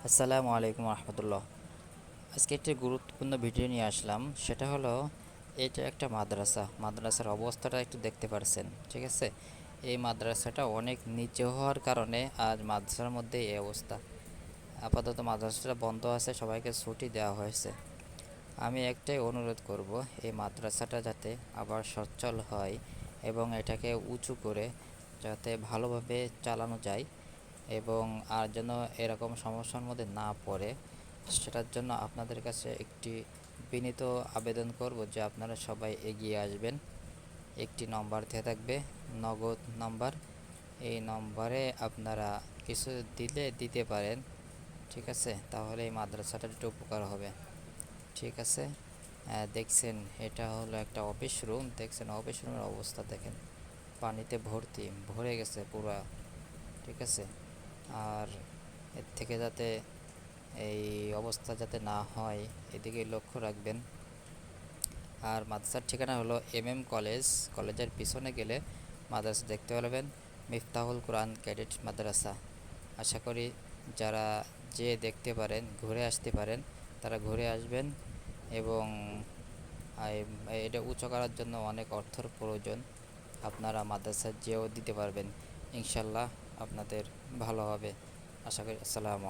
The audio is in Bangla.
আসসালামু আলাইকুম রহমতুল্লাহ। আজকে একটি গুরুত্বপূর্ণ ভিডিও নিয়ে আসলাম। সেটা হলো, এটা একটা মাদ্রাসার অবস্থাটা একটু দেখতে পারছেন, ঠিক আছে? এই মাদ্রাসাটা অনেক নিচে হওয়ার কারণে আজ মাদ্রাসার মধ্যে এই অবস্থা। আপাতত মাদ্রাসাটা বন্ধ আছে, সবাইকে ছুটি দেওয়া হয়েছে। আমি একটাই অনুরোধ করব, এই মাদ্রাসাটা যাতে আবার সচ্ছল হয় এবং এটাকে উঁচু করে যাতে ভালোভাবে চালানো যায় এবং আর যেন এরকম সমস্যার মধ্যে না পড়ে, সেটার জন্য আপনাদের কাছে একটি বিনীত আবেদন করব যে আপনারা সবাই এগিয়ে আসবেন। একটি নম্বর দেওয়া থাকবে, নগদ নম্বর। এই নম্বরে আপনারা কিছু দিতে পারেন, ঠিক আছে? তাহলে এই মাদ্রাসাটার একটু উপকার হবে, ঠিক আছে? দেখছেন, এটা হলো একটা অফিস রুম। দেখছেন অফিস রুমের অবস্থা দেখেন, পানিতে ভরে গেছে পুরা, ঠিক আছে? আর এর থেকে যাতে এই অবস্থা যাতে না হয়, এদিকে লক্ষ্য রাখবেন। আর মাদ্রাসার ঠিকানা হলো কলেজ। কলেজের পিছনে গেলে মাদ্রাসা দেখতে পারবেন, মিফতাহুল কোরআন ক্যাডেট মাদ্রাসা। আশা করি যারা যে দেখতে পারেন, ঘুরে আসতে পারেন, তারা ঘুরে আসবেন। এবং এটা উঁচু করার জন্য অনেক অর্থের প্রয়োজন। আপনারা মাদ্রাসা যেও দিতে পারবেন, ইনশাল্লাহ আপনাদের ভালো হবে, আশা করি। আসসালামু